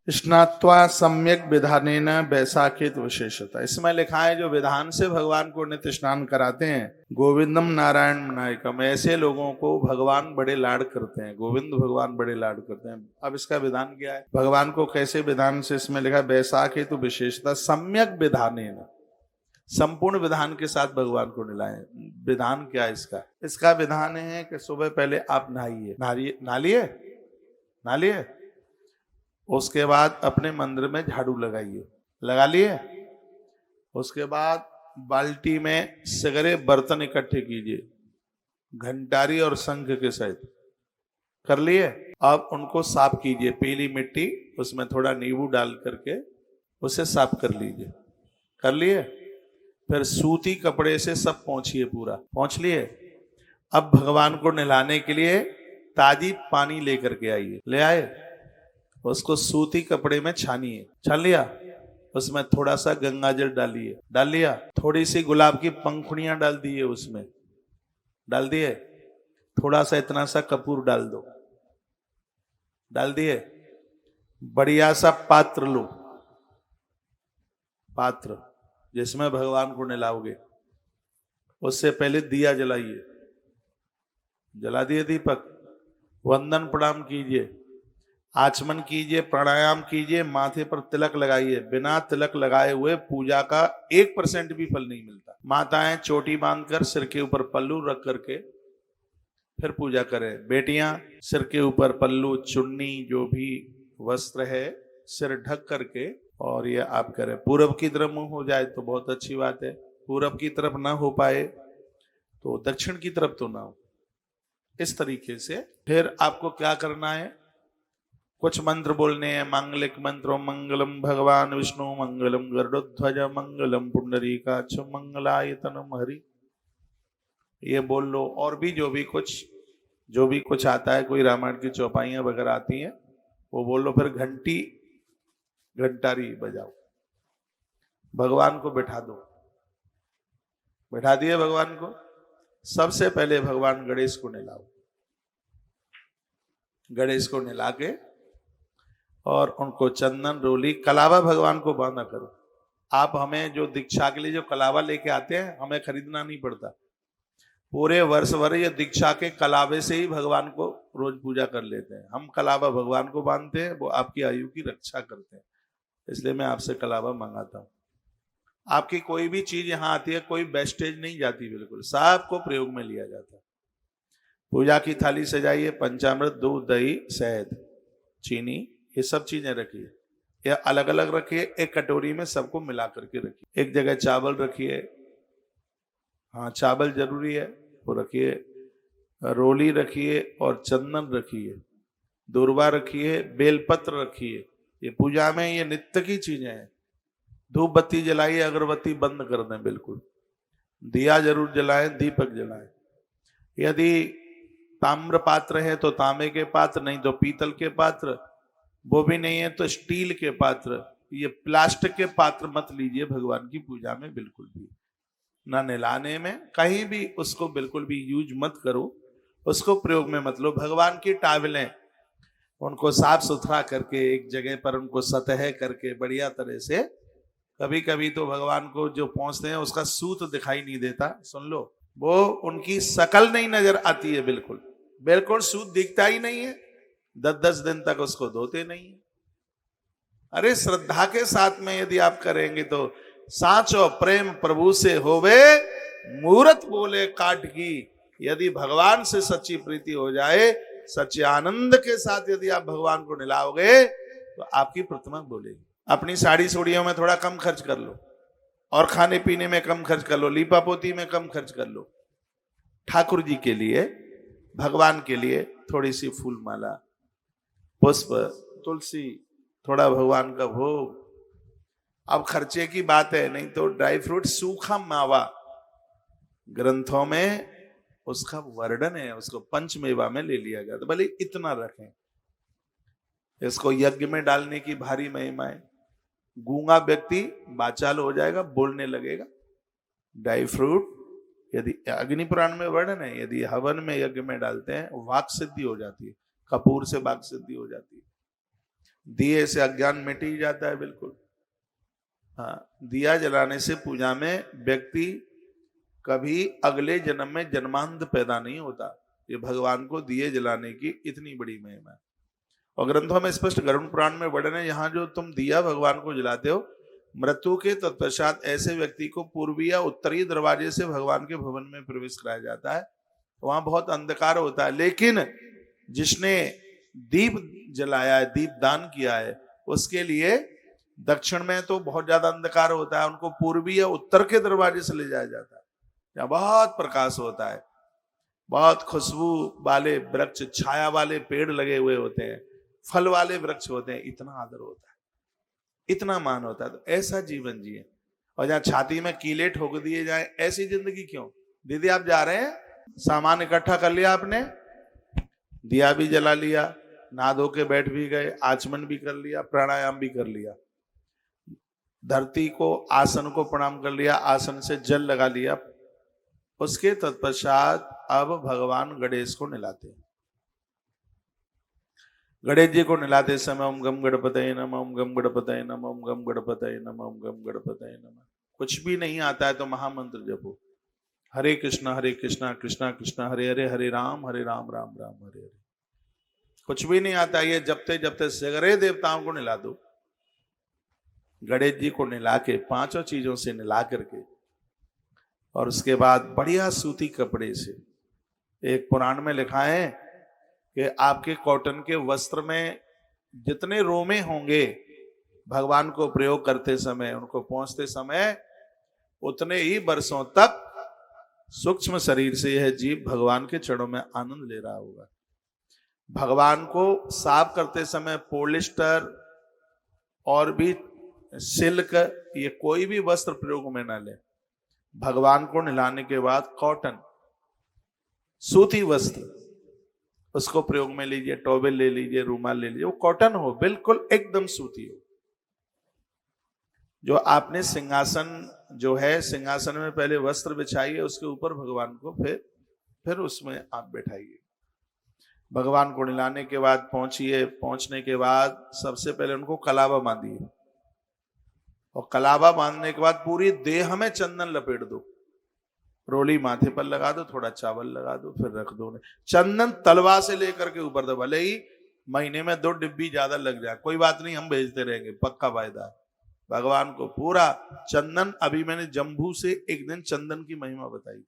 स्नात्वा सम्यक विधानेन वैसाखित विशेषता। इसमें लिखा है जो विधान से भगवान को नित्य स्नान कराते हैं, गोविंदम नारायण नायकम, ऐसे लोगों को भगवान बड़े लाड करते हैं, गोविंद भगवान बड़े लाड करते हैं। अब इसका विधान क्या है, भगवान को कैसे विधान से, इसमें लिखा है वैसाखित विशेषता सम्यक विधानेन, संपूर्ण विधान के साथ भगवान को नहलाएं। विधान क्या है इसका? इसका विधान है कि सुबह पहले आप नहाइए, नहालिए, उसके बाद अपने मंदिर में झाड़ू लगाइए, लगा लिए। उसके बाद बाल्टी में सगरे बर्तन इकट्ठे कीजिए, घंटारी और शंख के सहित, कर लिए। अब उनको साफ कीजिए, पीली मिट्टी उसमें थोड़ा नींबू डाल करके उसे साफ कर लीजिए, कर लिए। फिर सूती कपड़े से सब पोंछिए, पूरा पोंछ लिए। अब भगवान को नहलाने के लिए ताजी पानी लेकर के आइए, ले आए, उसको सूती कपड़े में छानिए, छान लिया। उसमें थोड़ा सा गंगा जल डालिए, डाल लिया। थोड़ी सी गुलाब की पंखुड़ियां डाल दिए, उसमें डाल दिए। थोड़ा सा इतना सा कपूर डाल दो, डाल दिए। बढ़िया सा पात्र लो, पात्र जिसमें भगवान को नहलाओगे। उससे पहले दिया जलाइए, जला दिए दीपक। वंदन प्रणाम कीजिए, आचमन कीजिए, प्राणायाम कीजिए, माथे पर तिलक लगाइए। बिना तिलक लगाए हुए पूजा का 1% भी फल नहीं मिलता। माताएं चोटी बांधकर सिर के ऊपर पल्लू रख करके फिर पूजा करें। बेटियां सिर के ऊपर पल्लू, चुन्नी, जो भी वस्त्र है, सिर ढक करके और ये आप करें। पूरब की तरफ मुंह हो जाए तो बहुत अच्छी बात है, पूरब की तरफ ना हो पाए तो दक्षिण की तरफ तो ना हो। इस तरीके से फिर आपको क्या करना है, कुछ मंत्र बोलने हैं, मांगलिक मंत्र। मंगलम भगवान विष्णु मंगलम गरुड़ध्वज मंगलम पुंडरीकाक्ष मंगलायतनम हरि, ये बोल लो। और भी जो भी कुछ आता है, कोई रामायण की चौपाइयां वगैरह आती हैं वो बोल लो। फिर घंटारी बजाओ, भगवान को बैठा दो, बैठा दिए भगवान को। सबसे पहले भगवान गणेश को नहलाओ, गणेश को नहला के और उनको चंदन रोली कलावा भगवान को बांधा करो। आप हमें जो दीक्षा के लिए जो कलावा लेके आते हैं, हमें खरीदना नहीं पड़ता। पूरे वर्ष भर ये दीक्षा के कलावे से ही भगवान को रोज पूजा कर लेते हैं। हम कलावा भगवान को बांधते हैं, वो आपकी आयु की रक्षा करते हैं, इसलिए मैं आपसे कलावा मंगाता हूं। आपकी कोई भी चीज यहां आती है, कोई वेस्टेज नहीं जाती, बिल्कुल सबको प्रयोग में लिया जाता है। पूजा की थाली सजाइए, पंचामृत, दूध, दही, शहद, चीनी, ये सब चीजें रखिए, या अलग अलग रखिए। एक कटोरी में सबको मिला करके रखिए। एक जगह चावल रखिए, हाँ चावल जरूरी है, वो रखिए। रोली रखिए और चंदन रखिए, दूर्वा रखिए, बेलपत्र रखिए। ये पूजा में ये नित्य की चीजें हैं। धूप बत्ती जलाइए, अगरबत्ती बंद कर दें बिल्कुल। दिया जरूर जलाएं, दीपक जलाएं। यदि ताम्र पात्र है तो तांबे के पात्र, नहीं तो पीतल के पात्र, वो भी नहीं है तो स्टील के पात्र। ये प्लास्टिक के पात्र मत लीजिए भगवान की पूजा में, बिल्कुल भी ना नहलाने में, कहीं भी उसको बिल्कुल भी यूज मत करो, उसको प्रयोग में मत लो। भगवान की टावलें, उनको साफ सुथरा करके एक जगह पर उनको सतह करके बढ़िया तरह से। कभी कभी तो भगवान को जो पहुंचते हैं उसका सूत दिखाई नहीं देता, सुन लो, वो उनकी शकल नहीं नजर आती है, बिल्कुल बिल्कुल सूत दिखता ही नहीं है। 10-10 दिन तक उसको धोते नहीं है। अरे श्रद्धा के साथ में यदि आप करेंगे तो साचो प्रेम प्रभु से होवे, मूरत बोले काट की। यदि भगवान से सच्ची प्रीति हो जाए, सच्चे आनंद के साथ यदि आप भगवान को नहलाओगे तो आपकी प्रतिमा बोलेगी। अपनी साड़ी सोड़ियों में थोड़ा कम खर्च कर लो, और खाने पीने में कम खर्च कर लो, लीपा पोती में कम खर्च कर लो। ठाकुर जी के लिए, भगवान के लिए थोड़ी सी फूल माला, पुष्प, तुलसी, थोड़ा भगवान का भोग। अब खर्चे की बात है, नहीं तो ड्राई फ्रूट, सूखा मावा, ग्रंथों में उसका वर्णन है, उसको पंचमेवा में ले लिया गया। तो भले इतना रखें, इसको यज्ञ में डालने की भारी महिमा है। गूंगा व्यक्ति बाचाल हो जाएगा, बोलने लगेगा। ड्राई फ्रूट यदि अग्नि पुराण में वर्णन है, यदि हवन में यज्ञ में डालते हैं वाक सिद्धि हो जाती है, कपूर से वाक सिद्धि हो जाती है। दिए से अज्ञान मिट ही जाता है बिल्कुल। हाँ, दिया जलाने से पूजा में व्यक्ति कभी अगले जन्म में जन्मांध पैदा नहीं होता। ये भगवान को दिए जलाने की इतनी बड़ी महिमा है। और ग्रंथों में स्पष्ट, गरुड़ पुराण में वर्णन है, यहाँ जो तुम दिया भगवान को जलाते हो, मृत्यु के तत्पश्चात ऐसे व्यक्ति को पूर्वी या उत्तरी दरवाजे से भगवान के भवन में प्रवेश कराया जाता है। वहां बहुत अंधकार होता है, लेकिन जिसने दीप जलाया है, दीप दान किया है, उसके लिए दक्षिण में तो बहुत ज्यादा अंधकार होता है, उनको पूर्वी या उत्तर के दरवाजे से ले जाया जाता है, जहाँ बहुत प्रकाश होता है, बहुत खुशबू वाले वृक्ष, छाया वाले पेड़ लगे हुए होते हैं, फल वाले वृक्ष होते हैं, इतना आदर होता है, इतना मान होता है। तो ऐसा जीवन जिए। और जहाँ छाती में कीले ठोक दिए जाए, ऐसी जिंदगी क्यों? दीदी आप जा रहे हैं, सामान इकट्ठा कर लिया आपने, दिया भी जला लिया, नहा धो के बैठ भी गए, आचमन भी कर लिया, प्राणायाम भी कर लिया, धरती को, आसन को प्रणाम कर लिया, आसन से जल लगा लिया, उसके तत्पश्चात अब भगवान गणेश को नहलाते हैं। गणेश जी को नहलाते समय ओम गम गणपतये नमः, ओम गम गणपतये नमः, ओम गम गणपतये नमः, ओम गम गणपतये नमः। कुछ भी नहीं आता है तो महामंत्र जपो, हरे कृष्णा कृष्णा कृष्णा हरे हरे, हरे राम राम राम हरे हरे। कुछ भी नहीं आता, ये जपते जपते सगरे देवताओं को नहला दो। गणेश जी को नहला के, पांचों चीजों से नहला करके, और उसके बाद बढ़िया सूती कपड़े से, एक पुराण में लिखा है कि आपके कॉटन के वस्त्र में जितने रोमे होंगे भगवान को प्रयोग करते समय, उनको पहुंचते समय, उतने ही वर्षों तक सूक्ष्म शरीर से यह जीव भगवान के चरणों में आनंद ले रहा होगा। भगवान को साफ करते समय पॉलिस्टर और भी सिल्क, ये कोई भी वस्त्र प्रयोग में न ले। भगवान को नहलाने के बाद कॉटन, सूती वस्त्र, उसको प्रयोग में लीजिए, टॉवेल ले लीजिए, रूमाल ले लीजिए, वो कॉटन हो, बिल्कुल एकदम सूती हो। जो आपने सिंहासन जो है, सिंहासन में पहले वस्त्र बिछाइए, उसके ऊपर भगवान को फिर उसमें आप बैठाइए। भगवान को नहलाने के बाद पहुंचने के बाद सबसे पहले उनको कलावा बांधिए, और कलावा बांधने के बाद पूरी देह में चंदन लपेट दो, रोली माथे पर लगा दो, थोड़ा चावल लगा दो, फिर रख दो। चंदन तलवा से लेकर के ऊपर दो, भले ही महीने में 2 डिब्बी ज्यादा लग जाए, कोई बात नहीं, हम भेजते रहेंगे, पक्का वायदा। भगवान को पूरा चंदन, अभी मैंने जम्बू से एक दिन चंदन की महिमा बताई,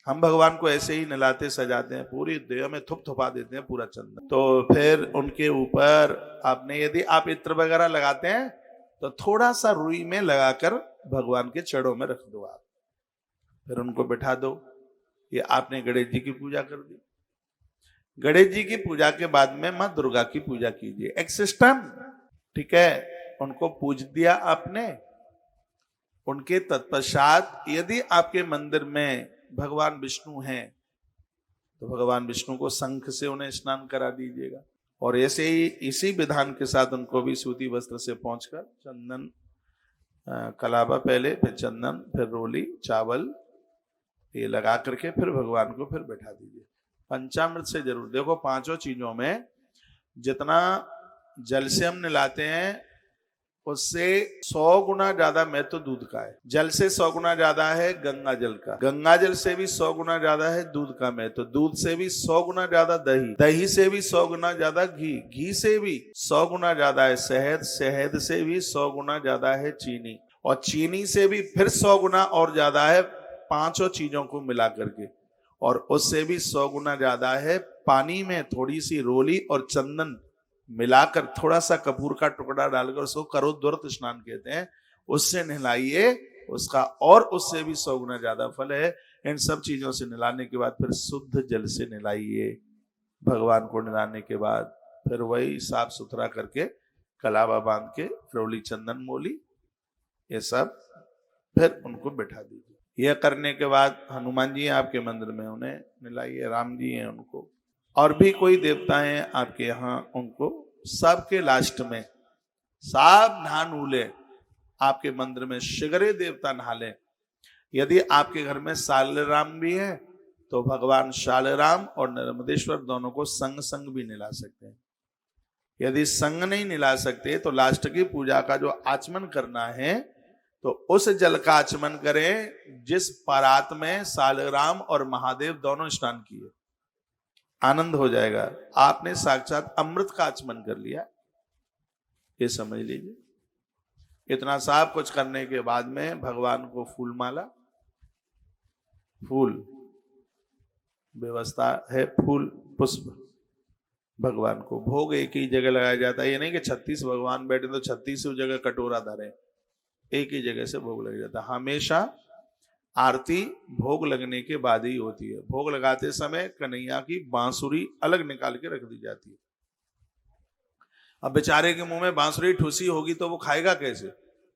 हम भगवान को ऐसे ही नहलाते सजाते हैं, पूरी देह में थुपा देते हैं पूरा चंदन। तो फिर उनके ऊपर आपने, यदि आप इत्र वगैरह लगाते हैं तो थोड़ा सा रुई में लगाकर भगवान के चरणों में रख दो आप, फिर उनको बैठा दो। ये आपने गणेश जी की पूजा कर दी। गणेश जी की पूजा के बाद में मां दुर्गा की पूजा कीजिए, एक सिस्टम, ठीक है। उनको पूज दिया आपने, उनके तत्पश्चात यदि आपके मंदिर में भगवान विष्णु हैं तो भगवान विष्णु को शंख से उन्हें स्नान करा दीजिएगा, और ऐसे ही इसी विधान के साथ उनको भी सूती वस्त्र से पहुंचकर चंदन, कलावा पहले, फिर चंदन, फिर रोली, चावल, ये लगा करके फिर भगवान को फिर बैठा दीजिए। पंचामृत से जरूर, देखो पांचों चीजों में जितना जल से हम नहलाते हैं उससे 100 गुना ज्यादा महत्व दूध का है। जल से 100 गुना ज्यादा है गंगा जल का, गंगा जल से भी 100 गुना ज्यादा है दूध का महत्व, दूध से भी 100 गुना ज्यादा दही, दही से भी 100 गुना ज्यादा घी, घी से भी 100 गुना ज्यादा है शहद, शहद से भी 100 गुना ज्यादा है चीनी, और चीनी से भी फिर 100 गुना और ज्यादा है, पांचों चीजों को मिला करके, और उससे भी 100 गुना ज्यादा है पानी में थोड़ी सी रोली और चंदन मिलाकर, थोड़ा सा कपूर का टुकड़ा डालकर, उसको करो द्वर्त स्नान कहते हैं, उससे नहलाइए, उसका और उससे भी 100 गुना ज्यादा फल है। इन सब चीजों से नहलाने के बाद फिर शुद्ध जल से नहलाइए। भगवान को नहलाने के बाद फिर वही साफ सुथरा करके, कलावा बांध के, रोली, चंदन, मोली, ये सब, फिर उनको बैठा दीजिए। यह करने के बाद हनुमान जी हैं आपके मंदिर में, उन्हें नहलाइए, राम जी हैं उनको, और भी कोई देवता हैं आपके यहाँ, उनको सबके लास्ट में सब नहा नूले आपके मंदिर में, शिगरे देवता नहा लें। यदि आपके घर में शालराम भी है तो भगवान शालराम और नर्मदेश्वर दोनों को संग संग भी नहला सकते हैं। यदि संग नहीं निला सकते तो लास्ट की पूजा का जो आचमन करना है तो उस जल का आचमन करें जिस परात में सालग्राम और महादेव दोनों स्नान किए। आनंद हो जाएगा, आपने साक्षात अमृत का आचमन कर लिया, ये समझ लीजिए। इतना सब कुछ करने के बाद में भगवान को फूल माला, फूल व्यवस्था है, फूल पुष्प भगवान को भोग एक ही जगह लगाया जाता है। ये नहीं कि 36 भगवान बैठे तो 36 जगह कटोरा धरे, एक ही जगह से भोग लग जाता है। हमेशा आरती भोग लगने के बाद ही होती है। भोग लगाते समय कन्हैया की बांसुरी अलग निकाल के रख दी जाती है। अब बेचारे के मुंह में बांसुरी ठुसी होगी तो वो खाएगा कैसे?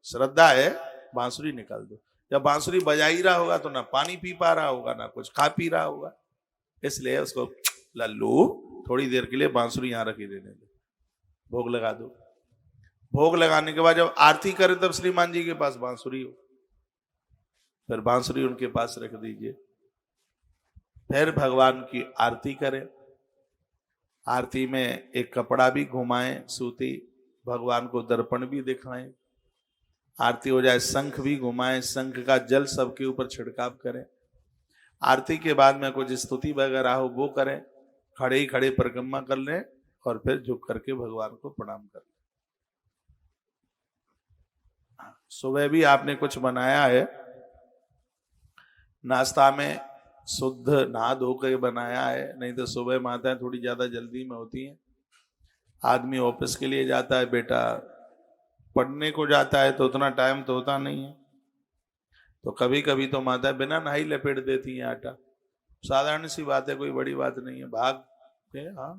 श्रद्धा है, बांसुरी निकाल दो। जब बांसुरी बजा ही रहा होगा तो ना पानी पी पा रहा होगा ना कुछ खा पी रहा होगा, इसलिए उसको लल्लू थोड़ी देर के लिए बांसुरी यहां रखी देने दो, भोग लगा दो। भोग लगाने के बाद जब आरती करें तब श्रीमान जी के पास बांसुरी हो, फिर बांसुरी उनके पास रख दीजिए। फिर भगवान की आरती करें। आरती में एक कपड़ा भी घुमाएं सूती, भगवान को दर्पण भी दिखाएं। आरती हो जाए शंख भी घुमाएं, शंख का जल सबके ऊपर छिड़काव करें। आरती के बाद में कुछ स्तुति वगैरह हो वो करें, खड़े ही खड़े परिक्रमा कर लें और फिर झुक करके भगवान को प्रणाम कर लें। सुबह भी आपने कुछ बनाया है, नाश्ता में शुद्ध नहा धो कर बनाया है, नहीं तो सुबह माताएं थोड़ी ज्यादा जल्दी में होती हैं। आदमी ऑफिस के लिए जाता है, बेटा पढ़ने को जाता है तो उतना टाइम तो होता नहीं है, तो कभी कभी तो माताएं बिना नहाई लपेट देती हैं आटा। साधारण सी बात है, कोई बड़ी बात नहीं है। भाग के हाँ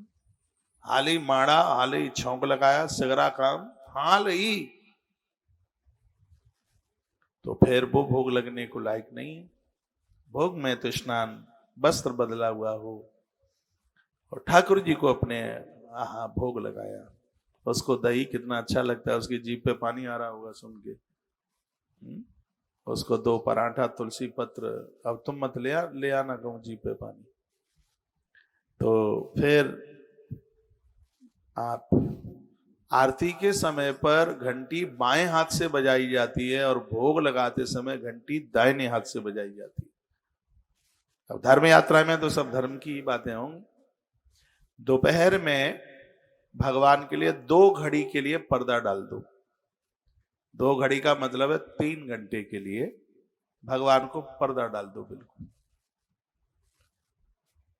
हाल ही माड़ा, हाल ही छौंक लगाया, सगरा काम हाल ही, तो फिर वो भोग लगने को लायक नहीं है। भोग में तो स्नान, वस्त्र बदला हुआ हो और ठाकुर जी को अपने भोग लगाया, उसको दही कितना अच्छा लगता है, उसकी जीभ पे पानी आ रहा होगा सुन के। उसको 2 पराठा तुलसी पत्र, अब तुम मत ले आना कहूं जीभ पे पानी। तो फिर आप आरती के समय पर घंटी बाएं हाथ से बजाई जाती है और भोग लगाते समय घंटी दाहिने हाथ से बजाई जाती है। अब धर्म यात्रा में तो सब धर्म की ही बातें होंगी। दोपहर में भगवान के लिए 2 घड़ी के लिए पर्दा डाल दो। 2 घड़ी का मतलब है 3 घंटे के लिए भगवान को पर्दा डाल दो। बिल्कुल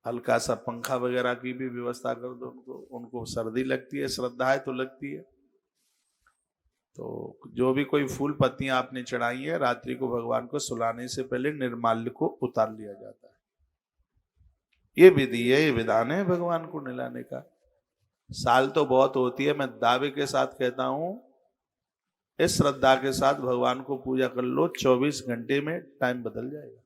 हल्का सा पंखा वगैरह की भी व्यवस्था कर दो। उनको सर्दी लगती है, श्रद्धा है तो लगती है। तो जो भी कोई फूल पत्तियां आपने चढ़ाई है, रात्रि को भगवान को सुलाने से पहले निर्माल्य को उतार लिया जाता है। ये विधि है, ये विधान है भगवान को नहलाने का। साल तो बहुत होती है, मैं दावे के साथ कहता हूं, इस श्रद्धा के साथ भगवान को पूजा कर लो, 24 घंटे में टाइम बदल जाएगा।